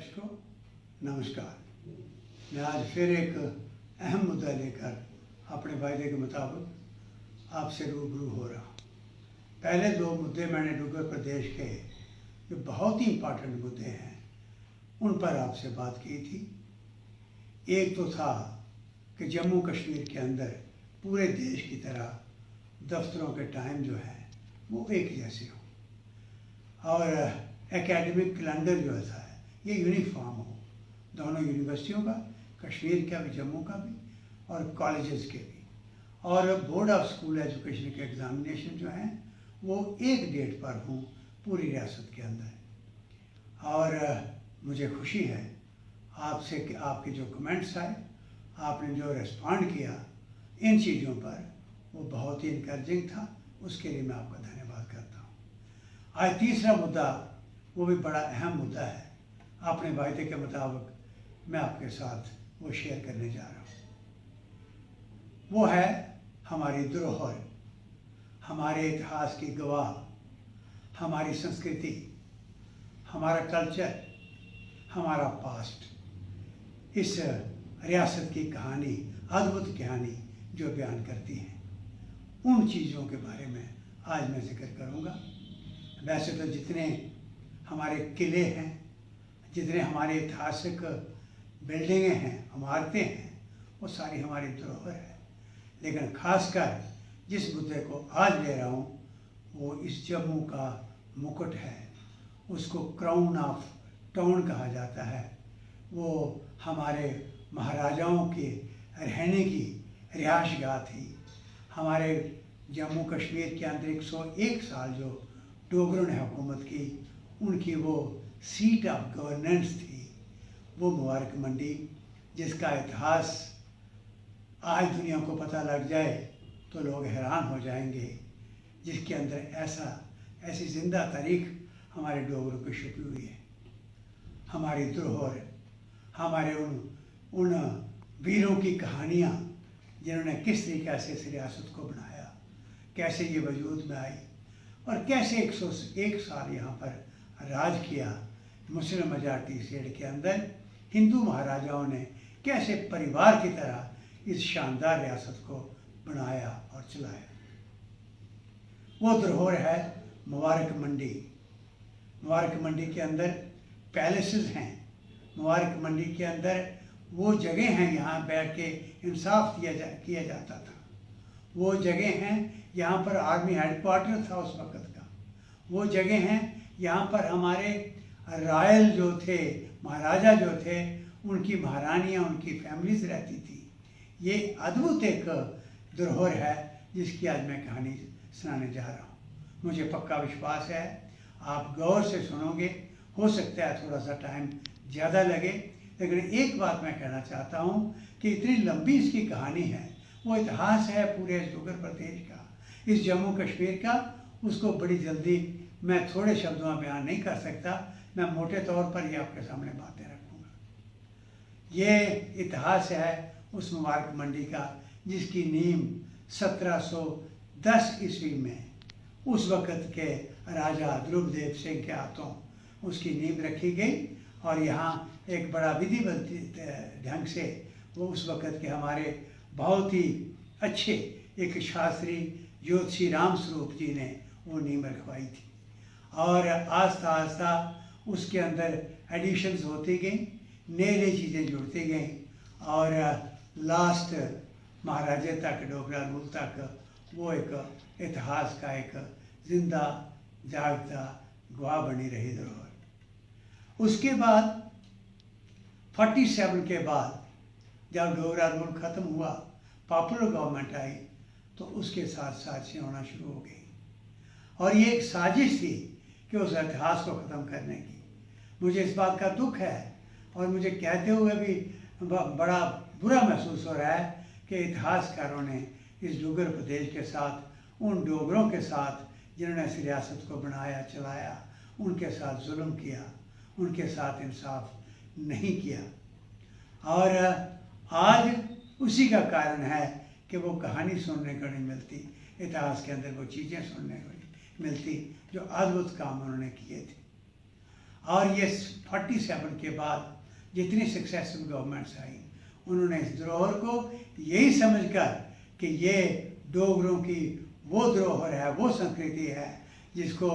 दर्शकों नमस्कार। मैं आज फिर एक अहम मुद्दा लेकर अपने वायदे के मुताबिक आपसे रूबरू हो रहा हूँ। पहले दो मुद्दे मैंने डुग्गर प्रदेश के जो बहुत ही इम्पोर्टेंट मुद्दे हैं उन पर आपसे बात की थी। एक तो था कि जम्मू कश्मीर के अंदर पूरे देश की तरह दफ्तरों के टाइम जो है वो एक जैसे हों और एकेडमिक कैलेंडर जो है ये यूनिफॉर्म हो, दोनों यूनिवर्सिटियों का, कश्मीर का भी, जम्मू का भी और कॉलेजेस के भी, और बोर्ड ऑफ स्कूल एजुकेशन के एग्ज़ामिनेशन जो हैं वो एक डेट पर हों पूरी रियासत के अंदर। और मुझे खुशी है आपसे कि आपके जो कमेंट्स आए, आपने जो रिस्पॉन्ड किया इन चीज़ों पर, वो बहुत ही इनकरेजिंग था। उसके लिए मैं आपका धन्यवाद करता हूँ। आज तीसरा मुद्दा, वो भी बड़ा अहम मुद्दा है, अपने वायदे के मुताबिक मैं आपके साथ वो शेयर करने जा रहा हूँ। वो है हमारी धरोहर, हमारे इतिहास की गवाह, हमारी संस्कृति, हमारा कल्चर, हमारा पास्ट। इस रियासत की कहानी, अद्भुत कहानी जो बयान करती है, उन चीज़ों के बारे में आज मैं जिक्र करूँगा। वैसे तो जितने हमारे किले हैं, जितने हमारे ऐतिहासिक बिल्डिंगें हैं, इमारतें हैं, वो सारी हमारी धरोहर है। लेकिन खासकर जिस मुद्दे को आज ले रहा हूँ वो इस जम्मू का मुकुट है। उसको क्राउन ऑफ टाउन कहा जाता है। वो हमारे महाराजाओं के रहने की रिहाइशगाह थी। हमारे जम्मू कश्मीर के अंदर 101 साल जो डोगरों ने हुकूमत की, उनकी वो सीट ऑफ गवर्नेंस थी, वो मुबारक मंडी, जिसका इतिहास आज दुनिया को पता लग जाए तो लोग हैरान हो जाएंगे, जिसके अंदर ऐसी जिंदा तारीख हमारे डोगरों की छुपी हुई है। हमारी धरोहर, हमारे उन वीरों की कहानियाँ जिन्होंने किस तरीके से इस रियासत को बनाया, कैसे ये वजूद में आई और कैसे 101 साल यहाँ पर राज किया। मुस्लिम मेजॉरिटी स्टेट के अंदर हिंदू महाराजाओं ने कैसे परिवार की तरह इस शानदार रियासत को बनाया और चलाया। वो धरोहर है मुबारक मंडी। मुबारक मंडी के अंदर पैलेसेस हैं। मुबारक मंडी के अंदर वो जगह हैं यहाँ बैठ के इंसाफ किया जाता था। वो जगह हैं यहाँ पर आर्मी हेडक्वार्टर था उस वक़्त का। वो जगह हैं यहाँ पर हमारे रॉयल जो थे, महाराजा जो थे, उनकी महारानियाँ, उनकी फैमिलीज रहती थी। ये अद्भुत एक धरोहर है जिसकी आज मैं कहानी सुनाने जा रहा हूँ। मुझे पक्का विश्वास है आप गौर से सुनोगे। हो सकता है थोड़ा सा टाइम ज़्यादा लगे, लेकिन एक बात मैं कहना चाहता हूँ कि इतनी लंबी इसकी कहानी है, वो इतिहास है पूरे डुग्गर प्रदेश का, इस जम्मू कश्मीर का। उसको बड़ी जल्दी मैं थोड़े शब्दों में बयान नहीं कर सकता। मैं मोटे तौर पर ही आपके सामने बातें रखूँगा। ये इतिहास है उस मुबारक मंडी का जिसकी नींव 1710 ईस्वी में उस वक़्त के राजा ध्रुवदेव सिंह के हाथों उसकी नींव रखी गई। और यहाँ एक बड़ा विधिवत ढंग से वो उस वक़्त के हमारे बहुत ही अच्छे एक शास्त्री ज्योतिषी राम स्वरूप जी ने वो नींव रखवाई थी। और आस्ता आस्ता उसके अंदर एडिशंस होती गई, नई नई चीज़ें जुड़ती गई और लास्ट महाराजे तक, डोगरा रूल तक वो एक इतिहास का एक जिंदा जागता गवाह बनी रही धरोहर। उसके बाद 47 के बाद जब डोगरा रूल ख़त्म हुआ, पॉपुलर गवर्नमेंट आई, तो उसके साथ साजिशें होना शुरू हो गई। और ये एक साजिश थी कि उस इतिहास को ख़त्म करने की। मुझे इस बात का दुख है और मुझे कहते हुए भी बड़ा बुरा महसूस हो रहा है कि इतिहासकारों ने इस डुग्गर प्रदेश के साथ, उन डोगरों के साथ जिन्होंने इस रियासत को बनाया चलाया, उनके साथ जुल्म किया, उनके साथ इंसाफ नहीं किया। और आज उसी का कारण है कि वो कहानी सुनने को नहीं मिलती, इतिहास के अंदर वो चीज़ें सुनने को नहीं मिलती जो अद्भुत काम उन्होंने किए थे। और ये 47 के बाद जितनी सक्सेसफुल गवर्नमेंट्स आई, उन्होंने इस धरोहर को यही समझकर कि ये डोगरों की वो धरोहर है, वो संस्कृति है जिसको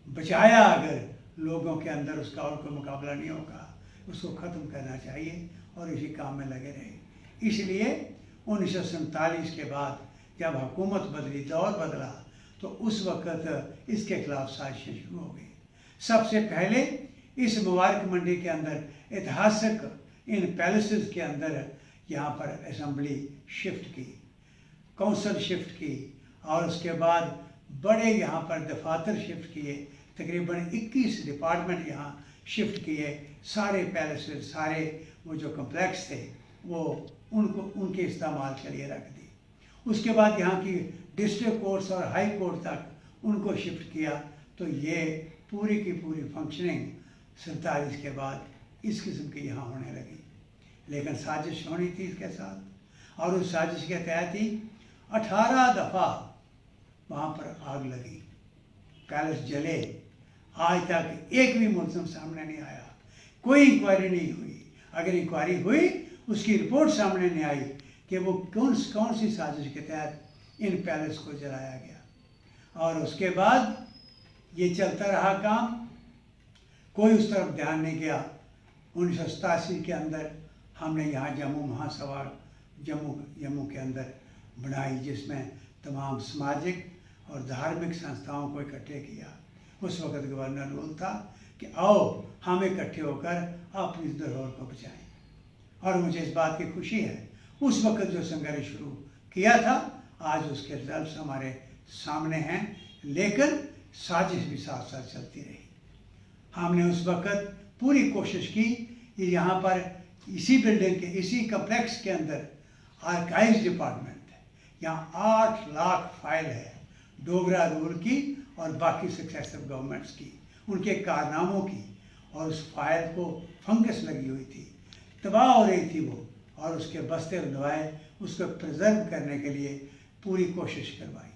बचाया अगर लोगों के अंदर उसका और कोई मुकाबला नहीं होगा, उसको ख़त्म करना चाहिए और इसी काम में लगे रहे। इसलिए 1947 के बाद जब हुकूमत बदली, दौर बदला, तो उस वक़्त इसके खिलाफ साजिशें शुरू हो गई। सबसे पहले इस मुबारक मंडी के अंदर ऐतिहासिक इन पैलेसेस के अंदर यहाँ पर असेंबली शिफ्ट की, काउंसिल शिफ्ट की, और उसके बाद बड़े यहाँ पर दफातर शिफ्ट किए, तकरीबन 21 डिपार्टमेंट यहाँ शिफ्ट किए। सारे पैलेसेस, सारे वो जो कम्प्लेक्स थे वो उनके इस्तेमाल के लिए रख दी। उसके बाद यहाँ की डिस्ट्रिक्ट कोर्ट्स और हाई कोर्ट तक उनको शिफ्ट किया। तो ये पूरी की पूरी फंक्शनिंग 47 के बाद इस किस्म की यहाँ होने लगी। लेकिन साजिश होनी थी इसके साथ, और उस साजिश के तहत ही 18 दफ़ा वहाँ पर आग लगी, पैलेस जले। आज तक एक भी मुलज़िम सामने नहीं आया, कोई इंक्वायरी नहीं हुई। अगर इंक्वायरी हुई, उसकी रिपोर्ट सामने नहीं आई कि वो कौन सी साजिश के तहत इन पैलेस को जलाया गया। और उसके बाद ये चलता रहा काम, कोई उस तरफ ध्यान नहीं गया। 1987 के अंदर हमने यहाँ जम्मू महासभा जम्मू के अंदर बनाई, जिसमें तमाम सामाजिक और धार्मिक संस्थाओं को इकट्ठे किया। उस वक़्त गवर्नर रूल था कि आओ हम इकट्ठे होकर अपनी धरोहर को बचाएं। और मुझे इस बात की खुशी है, उस वक़्त जो संघर्ष शुरू किया था, आज उसके रिजल्ट्स हमारे सामने हैं। लेकिन साजिश भी साथ साथ चलती रही। हमने उस वक़्त पूरी कोशिश की कि यहाँ पर इसी बिल्डिंग के, इसी कम्प्लेक्स के अंदर आर्काइव्स डिपार्टमेंट है। यहाँ 8 लाख फाइल है डोगरा रूल की और बाकी सक्सेसिव गवर्नमेंट्स की, उनके कारनामों की। और उस फाइल को फंगस लगी हुई थी, तबाह हो रही थी वो, और उसके बस्ते दवाए उसको प्रिजर्व करने के लिए पूरी कोशिश करवाई।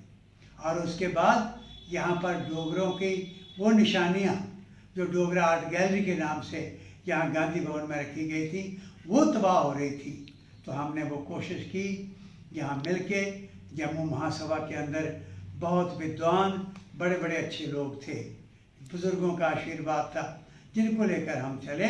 और उसके बाद यहाँ पर डोगरों की वो निशानियाँ जो डोगरा आर्ट गैलरी के नाम से यहाँ गांधी भवन में रखी गई थी, वो तबाह हो रही थी। तो हमने वो कोशिश की, यहाँ मिल के जम्मू महासभा के अंदर बहुत विद्वान, बड़े बड़े अच्छे लोग थे, बुज़ुर्गों का आशीर्वाद था, जिनको लेकर हम चले।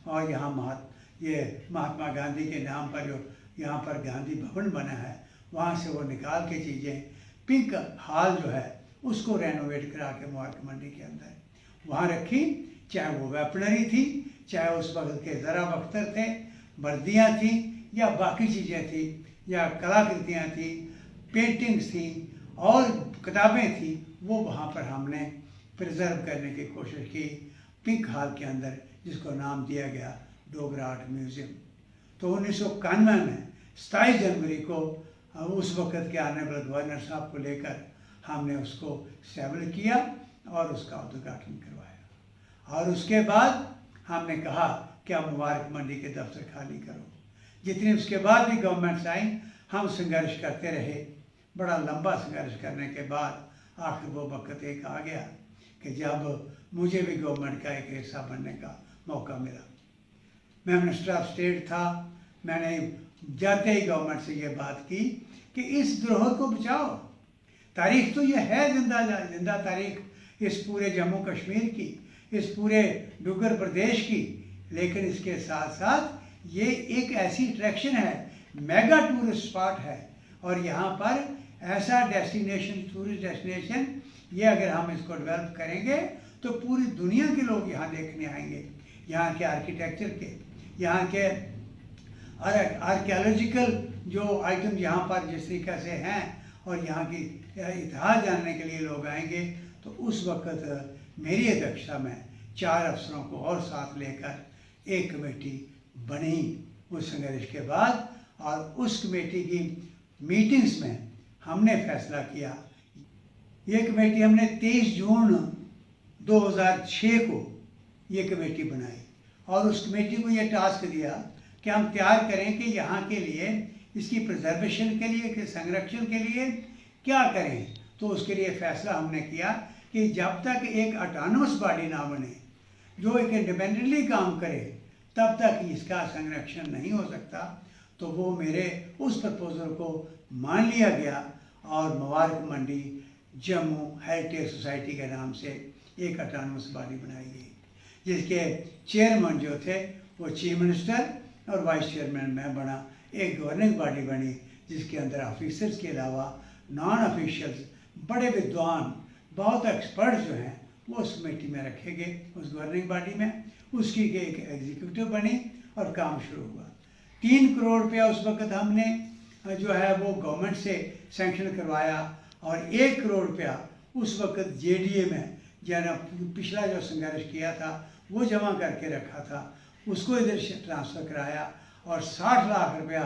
और यहाँ महात्मा गांधी के नाम पर जो यहाँ पर गांधी भवन बना है, वहाँ से वो निकाल के चीज़ें, पिंक हॉल जो है उसको रेनोवेट करा के मुबारक मंडी के अंदर वहाँ रखी। चाहे वो वेपनरी थी, चाहे उस वक्त के ज़रा बख्तर थे, वर्दियाँ थी, या बाकी चीज़ें थी, या कलाकृतियाँ थी, पेंटिंग्स थी और किताबें थी, वो वहाँ पर हमने प्रिजर्व करने की कोशिश की पिंक हॉल के अंदर, जिसको नाम दिया गया डोगरा आर्ट म्यूज़ियम। तो 1991 में 27 जनवरी को उस वक़्त के आने वाले गवर्नर साहब को लेकर हमने उसको स्टेबल किया और उसका उद्घाटन करवाया। और उसके बाद हमने कहा कि अब मुबारक मंडी के दफ्तर खाली करो। जितनी उसके बाद भी गवर्नमेंट्स आई, हम संघर्ष करते रहे। बड़ा लंबा संघर्ष करने के बाद आखिर वो वक्त एक आ गया कि जब मुझे भी गवर्नमेंट का एक हिस्सा बनने का मौका मिला। मैं मिनिस्टर ऑफ स्टेट था। मैंने जाते ही गवर्नमेंट से ये बात की कि इस धरोहर को बचाओ। तारीख तो ये है जिंदा तारीख इस पूरे जम्मू कश्मीर की, इस पूरे डुग्गर प्रदेश की, लेकिन इसके साथ साथ ये एक ऐसी अट्रैक्शन है, मेगा टूरिस्ट स्पॉट है। और यहाँ पर ऐसा डेस्टिनेशन, टूरिस्ट डेस्टिनेशन, ये अगर हम इसको डेवलप करेंगे तो पूरी दुनिया के लोग यहाँ देखने आएंगे। यहाँ के आर्किटेक्चर के, यहाँ के आर्कियोलॉजिकल जो आइटम यहाँ पर जिस तरीके से हैं, और यहाँ की इतिहास जानने के लिए लोग आएंगे। तो उस वक़्त मेरी अध्यक्षता में 4 अफसरों को और साथ लेकर एक कमेटी बनी उस संघर्ष के बाद। और उस कमेटी की मीटिंग्स में हमने फैसला किया, ये कमेटी हमने 23 जून 2006 को ये कमेटी बनाई। और उस कमेटी को ये टास्क दिया कि हम तैयार करें कि यहाँ के लिए, इसकी प्रिजर्वेशन के लिए, कि संरक्षण के लिए क्या करें। तो उसके लिए फ़ैसला हमने किया कि जब तक एक ऑटोनमस बॉडी ना बने, जो एक इंडिपेंडेंटली काम करे तब तक इसका संरक्षण नहीं हो सकता। तो वो मेरे उस प्रपोजल को मान लिया गया और मुबारक मंडी जम्मू हेरिटेज सोसाइटी के नाम से एक ऑटोनमस बॉडी बनाई गई, जिसके चेयरमैन जो थे वो चीफ मिनिस्टर और वाइस चेयरमैन मैं बना। एक गवर्निंग बॉडी बनी जिसके अंदर ऑफिसर्स के अलावा नॉन ऑफिशियल्स, बड़े विद्वान, बहुत एक्सपर्ट जो हैं वो उस कमेटी में रखे गए, उस गवर्निंग बॉडी में। उसकी एक एग्जीक्यूटिव बनी और काम शुरू हुआ। 3 करोड़ रुपया उस वक्त हमने जो है वो गवर्नमेंट से सैंक्शन करवाया और 1 करोड़ रुपया उस वक्त जेडीए में जना पिछला जो संघर्ष किया था वो जमा करके रखा था, उसको इधर से ट्रांसफ़र कराया। और 60 लाख रुपया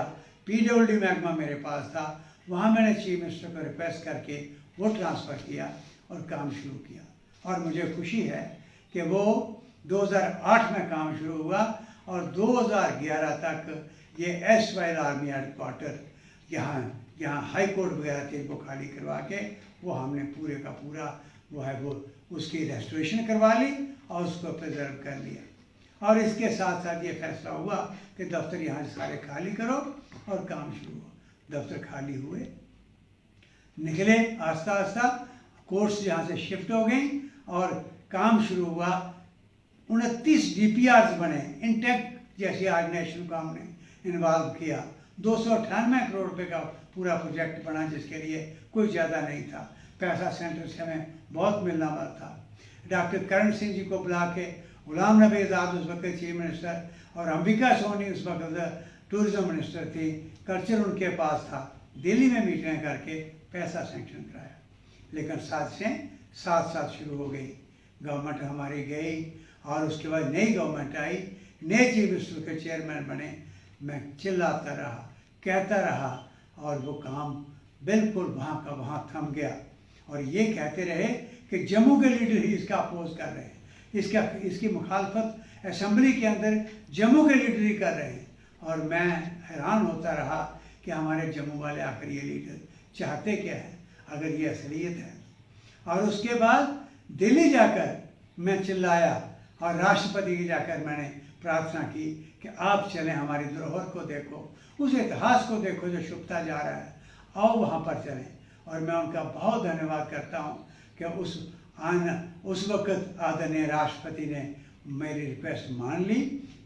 पीडब्ल्यूडी महकमा मेरे पास था, वहाँ मैंने चीफ मिनिस्टर को रिक्वेस्ट करके वो ट्रांसफ़र किया और काम शुरू किया। और मुझे खुशी है कि वो 2008 में काम शुरू हुआ और 2011 तक ये एसवाइल आर्मी हेडक्वार्टर यहाँ हाई कोर्ट वगैरह थे, वो खाली करवा के वो हमने पूरे का पूरा वो उसकी रेस्टोरेशन करवा ली और उसको प्रिजर्व कर लिया। और इसके साथ साथ ये फैसला हुआ कि दफ्तर यहाँ से सारे खाली करो और काम शुरू हो। दफ्तर खाली हुए, निकले आस्ता आस्ता, कोर्ट्स यहाँ से शिफ्ट हो गई और काम शुरू हुआ। 29 DPRs बने इंटैक्ट, जैसे आज नेशनल को हमने इन्वॉल्व किया। 298 करोड़ रुपए का पूरा प्रोजेक्ट बना, जिसके लिए कोई ज़्यादा नहीं था। पैसा सेंटर से हमें बहुत मिलना वाला था। डॉक्टर करण सिंह जी को बुला के, गुलाम नबी आज़ाद उस वक्त चीफ मिनिस्टर और अंबिका सोनी उस वक्त टूरिज्म मिनिस्टर थी, कल्चर उनके पास था, दिल्ली में मीटिंग करके पैसा सेंक्शन कराया। लेकिन साजिशें साथ साथ शुरू हो गई। गवर्नमेंट हमारी गई और उसके बाद नई गवर्नमेंट आई, नए चीफ मिनिस्टर के चेयरमैन बने। मैं चिल्लाता रहा, कहता रहा और वो काम बिल्कुल वहाँ का वहाँ थम गया। और ये कहते रहे कि जम्मू के लीडर ही इसका अपोज कर रहे हैं, इसकी मुखालफत असेंबली के अंदर जम्मू के लीडर ही कर रहे हैं। और मैं हैरान होता रहा कि हमारे जम्मू वाले आखिर ये लीडर चाहते क्या है, अगर ये असलियत है। और उसके बाद दिल्ली जाकर मैं चिल्लाया और राष्ट्रपति की जाकर मैंने प्रार्थना की कि आप चलें, हमारी धरोहर को देखो, उस इतिहास को देखो जो छुपता जा रहा है, आओ वहाँ पर चलें। और मैं उनका बहुत धन्यवाद करता हूँ कि उस वक्त आदरणीय राष्ट्रपति ने मेरी रिक्वेस्ट मान ली।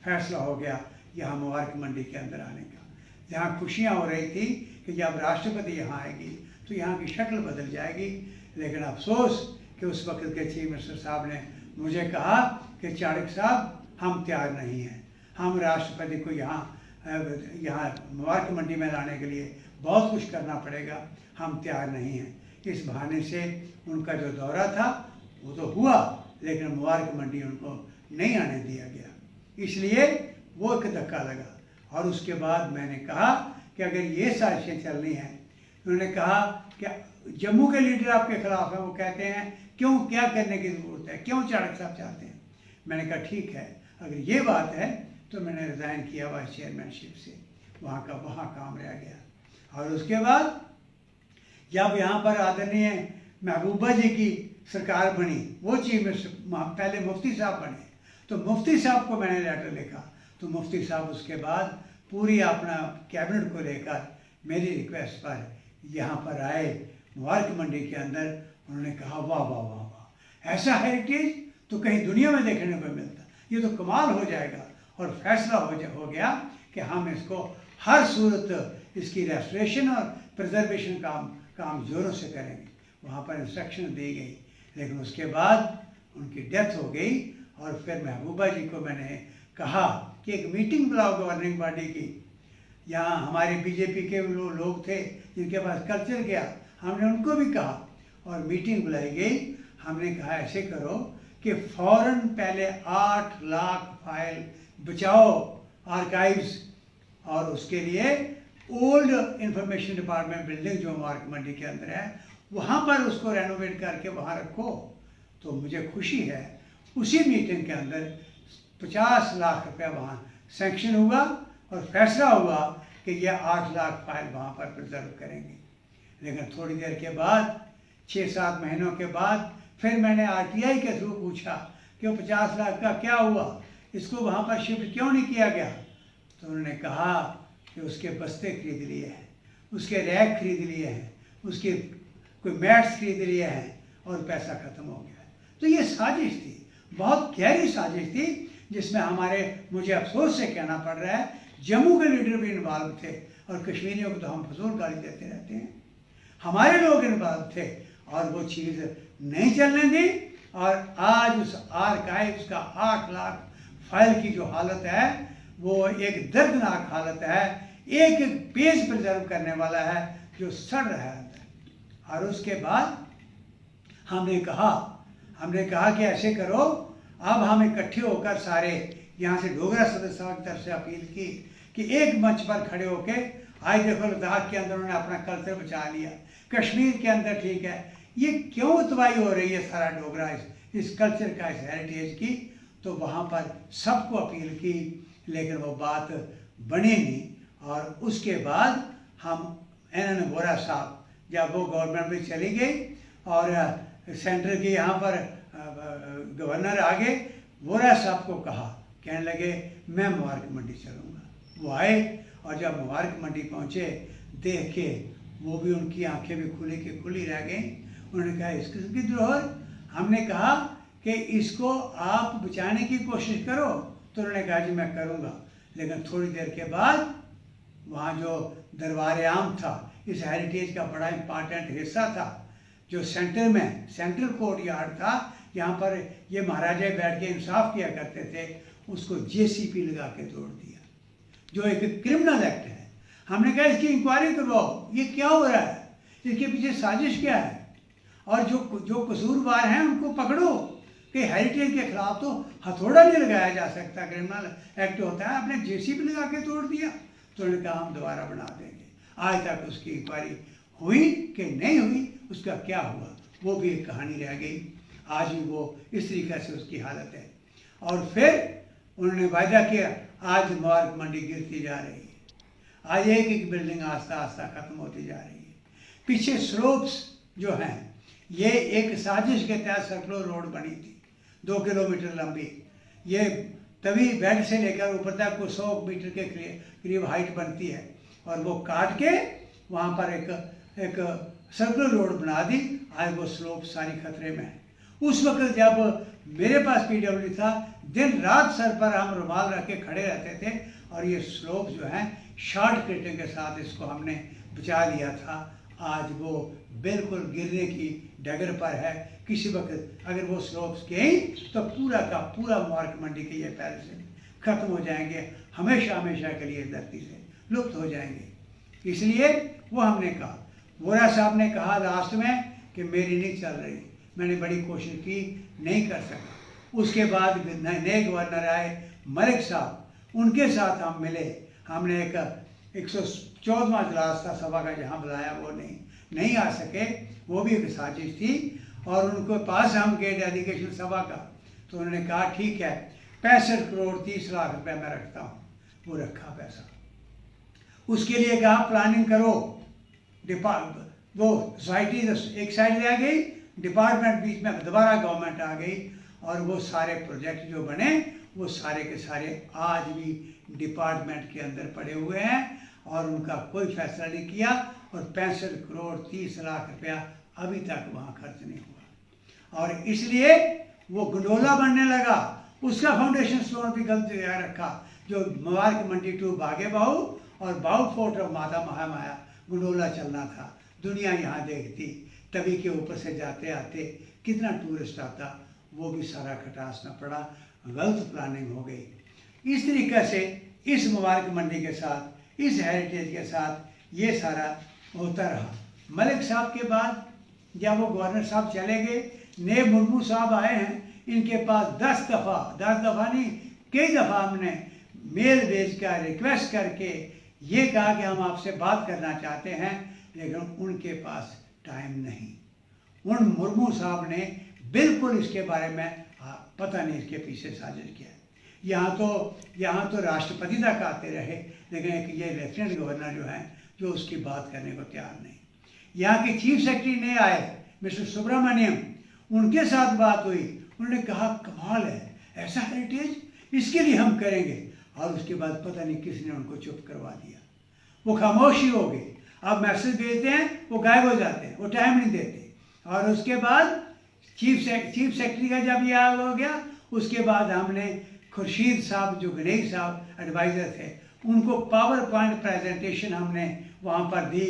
फैसला हो गया यहाँ मुबारक मंडी के अंदर आने का। जहाँ खुशियाँ हो रही थी कि जब राष्ट्रपति यहाँ आएगी तो यहाँ की शक्ल बदल जाएगी। लेकिन अफसोस कि उस वक्त के चीफ मिनिस्टर साहब ने मुझे कहा कि चाणक्य साहब, हम तैयार नहीं हैं, हम राष्ट्रपति को यहाँ मुबारक मंडी में लाने के लिए बहुत कुछ करना पड़ेगा, हम तैयार नहीं हैं। इस बहाने से उनका जो दौरा था वो तो हुआ, लेकिन मुबारक मंडी उनको नहीं आने दिया गया, इसलिए वो एक धक्का लगा। और उसके बाद मैंने कहा कि अगर ये साजिशें चलनी हैं, उन्होंने कहा कि जम्मू के लीडर आपके खिलाफ हैं, वो कहते हैं क्यों, क्या करने की ज़रूरत है, क्यों चाणक्य साहब चाहते हैं। मैंने कहा ठीक है, अगर ये बात है तो मैंने रिज़ाइन किया वाइस चेयरमैनशिप से, वहाँ का वहाँ काम रह गया। और उसके बाद जब यहाँ पर आदरणीय महबूबा जी की सरकार बनी, वो चीफ मिनिस्टर पहले मुफ्ती साहब बने, तो मुफ्ती साहब को मैंने लेटर लिखा, तो मुफ्ती साहब उसके बाद पूरी अपना कैबिनेट को लेकर मेरी रिक्वेस्ट पर यहाँ पर आए मुबारक मंडी के अंदर। उन्होंने कहा वाह वाह वाह वाह, ऐसा हेरिटेज तो कहीं दुनिया में देखने को मिलता, ये तो कमाल हो जाएगा। और फैसला हो गया कि हम इसको हर सूरत इसकी रेस्टोरेशन और प्रिजर्वेशन काम जोरों से करेंगे। वहाँ पर इंस्ट्रक्शन दी गई, लेकिन उसके बाद उनकी डेथ हो गई। और फिर महबूबा जी को मैंने कहा कि एक मीटिंग बुलाओ गवर्निंग बॉडी की। यहाँ हमारे बीजेपी के लोग थे जिनके पास कल्चर गया, हमने उनको भी कहा और मीटिंग बुलाई गई। हमने कहा ऐसे करो कि फ़ौरन पहले 8 लाख फाइल बचाओ आर्काइव्स, और उसके लिए ओल्ड इंफॉर्मेशन डिपार्टमेंट बिल्डिंग जो मुबारक मंडी के अंदर है, वहाँ पर उसको रेनोवेट करके वहाँ रखो। तो मुझे खुशी है उसी मीटिंग के अंदर 50 लाख रुपया वहाँ सैंक्शन हुआ और फैसला हुआ कि ये 8 लाख फाइल वहाँ पर प्रिजर्व करेंगे। लेकिन थोड़ी देर के बाद, 6-7 महीनों के बाद, फिर मैंने RTI के थ्रू पूछा कि वो 50 लाख का क्या हुआ, इसको वहाँ पर शिफ्ट क्यों नहीं किया गया? तो उन्होंने कहा कि उसके बस्ते खरीद लिए हैं, उसके रैक खरीद लिए हैं, उसके कोई मैट्स खरीद लिए हैं और पैसा ख़त्म हो गया। तो ये साजिश थी, बहुत गहरी साजिश थी, जिसमें मुझे अफसोस से कहना पड़ रहा है, जम्मू के लीडर भी इन्वॉल्व थे और कश्मीरियों को तो हम फजूल गाली देते रहते हैं, हमारे लोग इन्वॉल्व थे और वो चीज़ नहीं चलने दी। और आज उस आर्काइव्स का 8 लाख फाइल की जो हालत है वो एक दर्दनाक हालत है, एक एक पेज प्रिजर्व करने वाला है जो सड़ रहा है अंदर। और उसके बाद हमने कहा कि ऐसे करो, अब हम इकट्ठे होकर सारे यहाँ से डोगरा सदस्यों की तरफ से अपील की कि एक मंच पर खड़े होके, आज देखो लद्दाख के अंदर उन्होंने अपना कल्चर बचा लिया, कश्मीर के अंदर ठीक है, ये क्यों तबाही हो रही है सारा डोगरा इस कल्चर का, इस हेरिटेज की। तो वहाँ पर सबको अपील की, लेकिन वो बात बनी नहीं। और उसके बाद एन वोरा साहब, जब वो गवर्नमेंट में चली गई और सेंटर के यहाँ पर गवर्नर आ गए, वोरा साहब को कहा, कहने लगे मैं मुबारक मंडी चलूँगा। वो आए और जब मुबारक मंडी पहुँचे, देख के वो भी, उनकी आंखें भी खुली की खुली रह गई। उन्होंने कहा इस किस्म की धरोहर, हमने कहा कि इसको आप बचाने की कोशिश करो। तो उन्होंने कहा जी मैं करूँगा। लेकिन थोड़ी देर के बाद वहाँ जो दरबार आम था, इस हेरिटेज का बड़ा इम्पॉर्टेंट हिस्सा था, जो सेंटर में सेंट्रल कोर्ट यार्ड था, यहाँ पर ये महाराजा बैठ के इंसाफ किया करते थे, उसको जेसीपी लगा के तोड़ दिया, जो एक क्रिमिनल एक्ट है। हमने कहा इसकी इंक्वायरी करवाओ, ये क्या हो रहा है, इसके पीछे साजिश क्या है, और जो कसूरवार हैं उनको पकड़ो। कि हेरिटेज के खिलाफ तो हथौड़ा नहीं लगाया जा सकता, क्रिमिनल एक्ट होता है, आपने जेसीबी लगा के तोड़ दिया। तो उन्होंने कहा हम दोबारा बना देंगे। आज तक उसकी इंक्वायरी हुई कि नहीं हुई, उसका क्या हुआ वो भी एक कहानी रह गई। आज भी वो इस तरीके से उसकी हालत है। और फिर उन्होंने वायदा किया, आज मुबारक मंडी गिरती जा रही है, आज एक एक बिल्डिंग आस्ता आस्ता ख़त्म होती जा रही है। पीछे स्लोप्स जो हैं, ये एक साजिश के तहत सर्कुलर रोड बनी थी 2 किलोमीटर लंबी, ये तभी बेड से लेकर ऊपर तक को 100 मीटर के करीब हाइट बनती है, और वो काट के वहाँ पर एक सर्कुलर रोड बना दी। आज वो स्लोप सारी खतरे में है। उस वक्त जब मेरे पास PWD था, दिन रात सर पर हम रुमाल रख के खड़े रहते थे, और ये स्लोप जो है शॉर्ट कटिंग के साथ इसको हमने बचा लिया था। आज वो बिल्कुल गिरने की डगर पर है। किसी वक्त अगर वो स्लोप्स गई तो पूरा का पूरा मुबारक मंडी के ये पैलेस खत्म हो जाएंगे, हमेशा हमेशा के लिए धरती से लुप्त हो जाएंगे। इसलिए वो हमने कहा, वोरा साहब ने कहा लास्ट में कि मेरी नहीं चल रही, मैंने बड़ी कोशिश की, नहीं कर सका। उसके बाद नए गवर्नर आए मलिक साहब, उनके साथ हम मिले, हमने एक 114वां इजलास था सभा का, जहाँ बुलाया वो नहीं आ सके, वो भी एक साजिश थी। और उनको पास हम गए डेलीगेशन सभा का, तो उन्होंने कहा ठीक है 65 करोड़ 30 लाख रुपए मैं रखता हूँ। वो रखा पैसा, उसके लिए कहा प्लानिंग करो। वो सोसाइटी एक साइड रह गई, डिपार्टमेंट बीच में, दोबारा गवर्नमेंट आ गई, और वो सारे प्रोजेक्ट जो बने वो सारे के सारे आज भी डिपार्टमेंट के अंदर पड़े हुए हैं, और उनका कोई फैसला नहीं किया। और 65 करोड़ 30 लाख रुपया अभी तक वहाँ खर्च नहीं हुआ, और इसलिए वो गंडोला बनने लगा। उसका फाउंडेशन स्टोन भी गलत जगह रखा, जो मुबारक मंडी टू बागे बाहू और बाहू फोर्ट ऑफ माता महामाया गंडोला चलना था। दुनिया यहाँ देखती, तभी के ऊपर से जाते आते कितना टूरिस्ट आता, वो भी सारा खटासना पड़ा, गलत प्लानिंग हो गई। इस तरीके से इस मुबारक मंडी के साथ, इस हेरिटेज के साथ ये सारा होता रहा। मलिक साहब के बाद जब वो गवर्नर साहब चले गए, नए मुर्मू साहब आए हैं, इनके पास 10 दफ़ा नहीं कई दफ़ा हमने मेल भेज कर रिक्वेस्ट करके ये कहा कि हम आपसे बात करना चाहते हैं, लेकिन उनके पास टाइम नहीं। उन मुर्मू साहब ने बिल्कुल इसके बारे में पता नहीं इसके पीछे साजिश किया। यहाँ तो राष्ट्रपति तक आते रहे, लेकिन एक ये लेफ्टिनेंट गवर्नर जो हैं, जो उसकी बात करने को तैयार नहीं। यहाँ के चीफ सेक्रेटरी नहीं आए, मिस्टर सुब्रमण्यम, उनके साथ बात हुई, उन्होंने कहा कमाल है, ऐसा हेरिटेज, इसके लिए हम करेंगे। और उसके बाद पता नहीं किसने उनको चुप करवा दिया, वो खामोश ही हो गए। अब मैसेज भेजते हैं वो गायब हो जाते हैं, वो टाइम नहीं देते। और उसके बाद चीफ सेक्रेटरी का जब यह हो गया, उसके बाद हमने खुर्शीद साहब जो गणेश साहब एडवाइज़र थे, उनको पावर पॉइंट प्रेजेंटेशन हमने वहाँ पर दी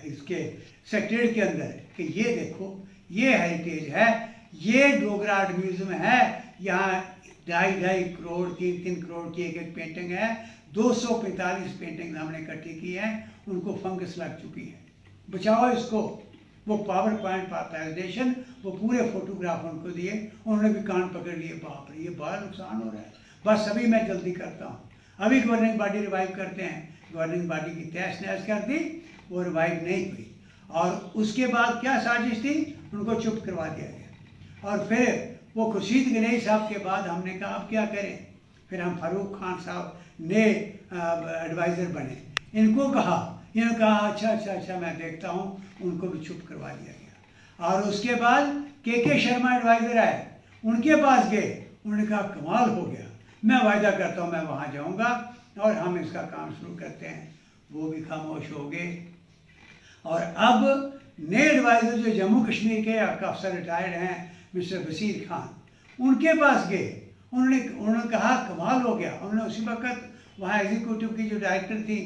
इसके सेक्रेटरी के अंदर कि ये देखो ये हेरिटेज है, ये डोगरा आर्ट म्यूजियम है, यहाँ 2.5 करोड़ 3 करोड़ की एक पेंटिंग है, 245 पेंटिंग हमने इकट्ठी की हैं, उनको फंगस लग चुकी है, बचाओ इसको। वो पावर पॉइंट प्रेजेंटेशन, वो पूरे फोटोग्राफ उनको दिए, उन्होंने भी कान पकड़ लिए, बाप रे ये बड़ा नुकसान हो रहा है, बस अभी मैं जल्दी करता हूँ। अभी गवर्निंग बॉडी रिवाइव करते हैं, गवर्निंग बॉडी की तहस नहस कर दी, वो रिवाइव नहीं हुई। और उसके बाद क्या साजिश थी, उनको चुप करवा दिया गया। और फिर वो खुर्शीद गणेश साहब के बाद हमने कहा अब क्या करें, फिर हम फारूक खान साहब ने एडवाइज़र बने, इनको कहा, इन्होंने कहा अच्छा मैं देखता हूँ, उनको भी चुप करवा दिया गया। और उसके बाद के शर्मा एडवाइज़र आए, उनके पास गए, उन्होंने कहा कमाल हो गया, मैं वायदा करता हूँ मैं वहाँ जाऊँगा और हम इसका काम शुरू करते हैं। वो भी खामोश हो गए। और अब नए एडवाइज़र जो जम्मू कश्मीर के अफसर रिटायर्ड हैं, मिस्टर बशीर खान, उनके पास गए, उन्होंने कहा कमाल हो गया। उन्होंने उसी वक्त वहाँ एग्जीक्यूटिव की जो डायरेक्टर थी,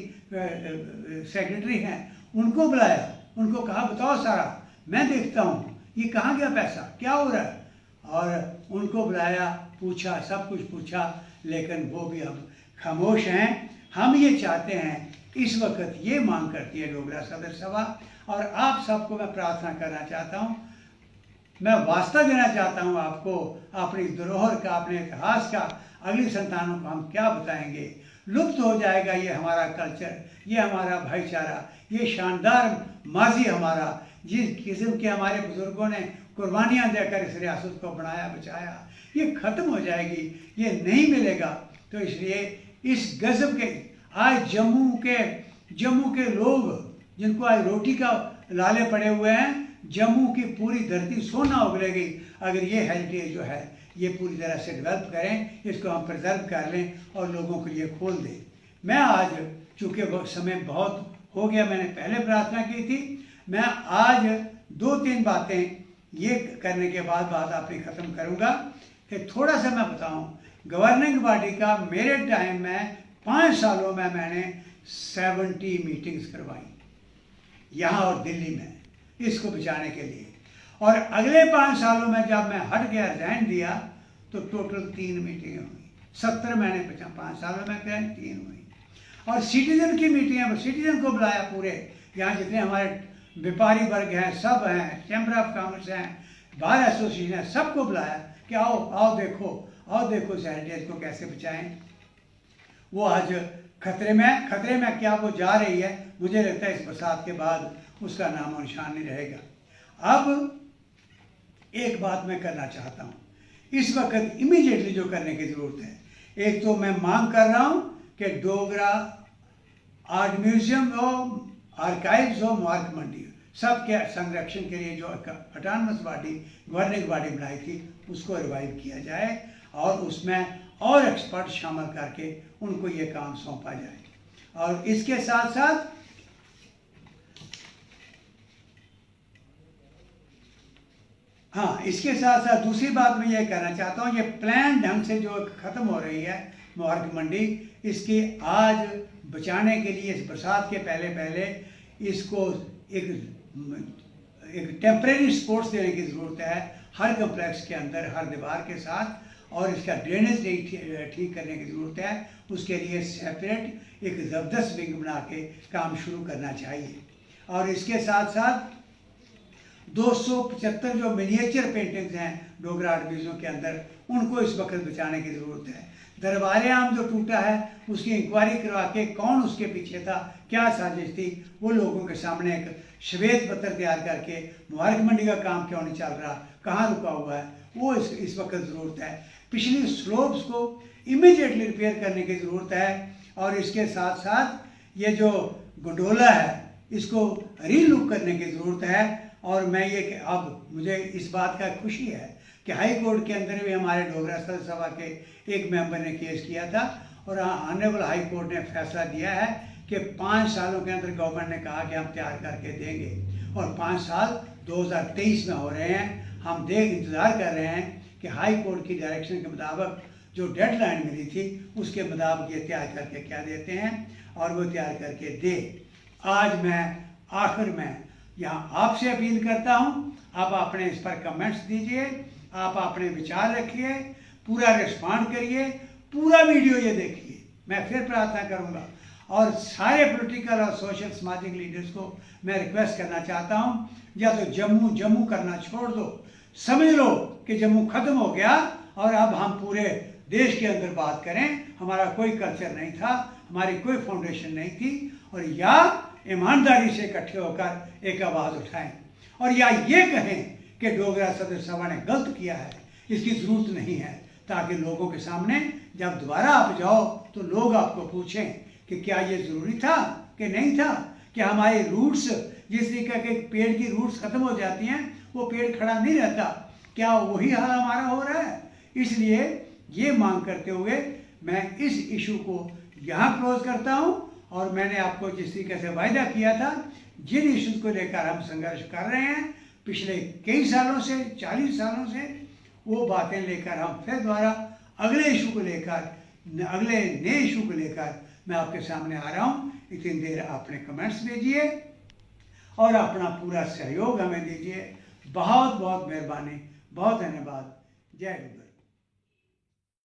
सेक्रेटरी हैं, उनको बुलाया, उनको कहा बताओ सारा, मैं देखता हूँ ये कहाँ गया पैसा, क्या हो रहा है। और उनको बुलाया, पूछा, सब कुछ पूछा, लेकिन वो भी अब खामोश हैं। हम ये चाहते हैं, इस वक्त ये मांग करती है डोगरा सदर सभा, और आप सबको मैं प्रार्थना करना चाहता हूँ, मैं वास्ता देना चाहता हूँ आपको, अपनी धरोहर का, अपने इतिहास का अगली संतानों को हम क्या बताएंगे। लुप्त हो जाएगा ये हमारा कल्चर, ये हमारा भाईचारा, ये शानदार माजी हमारा, जिस किस्म के हमारे बुजुर्गों ने कुर्बानियाँ देकर इस रियासत को बनाया बचाया, ये ख़त्म हो जाएगी, ये नहीं मिलेगा। तो इसलिए इस गज़ब के आज जम्मू के लोग जिनको आज रोटी का लाले पड़े हुए हैं, जम्मू की पूरी धरती सोना उगलेगी अगर ये हेरिटेज जो है ये पूरी तरह से डेवलप करें, इसको हम प्रिजर्व कर लें और लोगों को ये खोल दें। मैं आज चूँकि समय बहुत हो गया, मैंने पहले प्रार्थना की थी, मैं आज 2-3 बातें ये करने के बाद बात अपनी ख़त्म करूँगा कि थोड़ा सा मैं बताऊँ। गवर्निंग बॉडी का मेरे टाइम में 5 सालों में मैंने 70 मीटिंग्स करवाई यहाँ और दिल्ली में, इसको बचाने के लिए। और अगले 5 सालों में जब मैं हट गया, रिजाइन दिया, तो टोटल 3 मीटिंगें हुई। 70 मैंने 5 सालों में करें 3 हुई। और सिटीजन की मीटिंगें, सिटीजन को बुलाया पूरे, यहाँ जितने हमारे व्यापारी वर्ग हैं, सब हैं, चैम्बर ऑफ कॉमर्स हैं, बार एसोसिएशन है, सबको बुलाया कि आओ देखो इस हेरिटेज को कैसे बचाएं। वो आज खतरे में क्या वो जा रही है, मुझे लगता है इस बरसात के बाद उसका नामो निशान नहीं रहेगा। अब एक बात मैं करना चाहता हूँ, इस वक्त इमीडिएटली जो करने की ज़रूरत है, एक तो मैं मांग कर रहा हूँ कि डोगरा आर्ट म्यूजियम हो, आर्काइव्स हो, मुबारक मंडी, सबके संरक्षण के लिए जो ऑटोनमस बॉडी, गवर्निंग बॉडी बनाई थी, उसको रिवाइव किया जाए और उसमें और एक्सपर्ट शामिल करके उनको ये काम सौंपा जाए। और इसके साथ साथ इसके साथ साथ दूसरी बात मैं ये कहना चाहता हूँ, ये प्लान ढंग से जो ख़त्म हो रही है मुबारक मंडी, इसकी आज बचाने के लिए इस बरसात के पहले इसको एक टेम्परेरी स्पोर्ट्स देने की ज़रूरत है हर कम्प्लेक्स के अंदर, हर दीवार के साथ, और इसका ड्रेनेज ठीक करने की ज़रूरत है। उसके लिए सेपरेट एक ज़बरदस्त विंग बना के काम शुरू करना चाहिए। और इसके साथ साथ 275 जो मिनिएचर पेंटिंग्स हैं डोगरा आर्ट म्यूजियम के अंदर, उनको इस वक्त बचाने की ज़रूरत है। दरबार आम जो टूटा है उसकी इंक्वायरी करवा के कौन उसके पीछे था, क्या साजिश थी, वो लोगों के सामने एक श्वेत पत्र तैयार करके मुबारक मंडी का काम क्यों नहीं चल रहा, कहाँ रुका हुआ है, वो इस वक्त ज़रूरत है। पिछली स्लोप्स को इमीडिएटली रिपेयर करने की ज़रूरत है। और इसके साथ साथ ये जो गंडोला है इसको रीलुक करने की ज़रूरत है। और मैं ये कि अब मुझे इस बात का खुशी है कि हाई कोर्ट के अंदर भी हमारे डोगरा सदस्य सभा के एक मेंबर ने केस किया था और ऑनरेबल हाई कोर्ट ने फैसला दिया है कि 5 सालों के अंदर गवर्नमेंट ने कहा कि हम तैयार करके देंगे और 5 साल 2023 में हो रहे हैं। हम इंतज़ार कर रहे हैं कि हाई कोर्ट की डायरेक्शन के मुताबिक जो डेडलाइन मिली थी उसके मुताबिक ये तैयार करके क्या देते हैं और वो तैयार करके दे। आज मैं आखिर में यहाँ आपसे अपील करता हूँ, आप अपने इस पर कमेंट्स दीजिए, आप अपने विचार रखिए, पूरा रिस्पॉन्ड करिए, पूरा वीडियो ये देखिए। मैं फिर प्रार्थना करूँगा और सारे पॉलिटिकल और सोशल सामाजिक लीडर्स को मैं रिक्वेस्ट करना चाहता हूँ, या तो जम्मू करना छोड़ दो, समझ लो कि जम्मू ख़त्म हो गया और अब हम पूरे देश के अंदर बात करें। हमारा कोई कल्चर नहीं था, हमारी कोई फाउंडेशन नहीं थी, और या ईमानदारी से इकट्ठे होकर एक आवाज़ उठाएं और या ये कहें कि डोगरा सदस्य सभा ने गलत किया है, इसकी ज़रूरत नहीं है, ताकि लोगों के सामने जब दोबारा आप जाओ तो लोग आपको पूछें कि क्या ये ज़रूरी था कि नहीं था, कि हमारे रूट्स जिस तरीके के पेड़ की रूट्स ख़त्म हो जाती हैं वो पेड़ खड़ा नहीं रहता, क्या वही हाल हमारा हो रहा है। इसलिए ये मांग करते हुए मैं इस इशू को यहाँ क्लोज करता हूँ और मैंने आपको जिस तरीके से वायदा किया था, जिन इशूज़ को लेकर हम संघर्ष कर रहे हैं पिछले कई सालों से, 40 सालों से, वो बातें लेकर हम फिर दोबारा अगले इशू को लेकर, अगले नए इशू को लेकर मैं आपके सामने आ रहा हूँ। इतनी देर आपने कमेंट्स भेजिए और अपना पूरा सहयोग हमें दीजिए। बहुत बहुत मेहरबानी, बहुत धन्यवाद। जय हिंद।